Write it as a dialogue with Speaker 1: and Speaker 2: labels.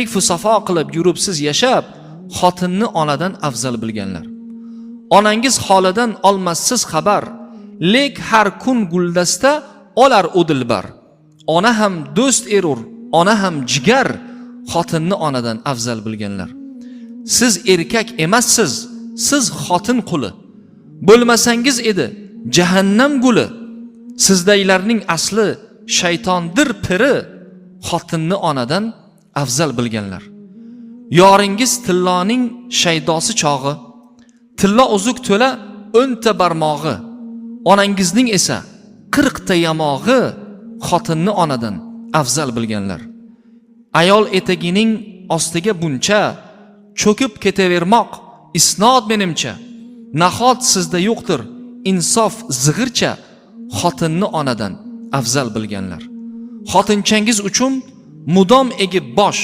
Speaker 1: Fusafo qilib yurib siz yashab, xotinni onadan afzal bilganlar. Onangiz holidan olmassiz xabar, lek har kun guldasta olar u dilbar. Ona ham do'st erur, ona ham jigar, xotinni onadan afzal bilganlar. Siz erkak emassiz, siz xotin quli. Bo'lmasangiz edi jahannam guli. Sizdaylarning asli shaytondir piri, xotinni onadan afzal bilganlar. Yoringiz tilloning shaydosi chog'i, tillo uzuk to'la 10 ta barmog'i. Onangizning esa 40 ta yamog'i, xotinni onadan afzal bilganlar. Ayol etagining ostiga buncha cho'kib ketavermoq isnod menimcha. Nahot sizda yo'qdir insof zig'ircha, xotinni onadan afzal bilganlar. Xotinchangiz uchun mudom egib bosh,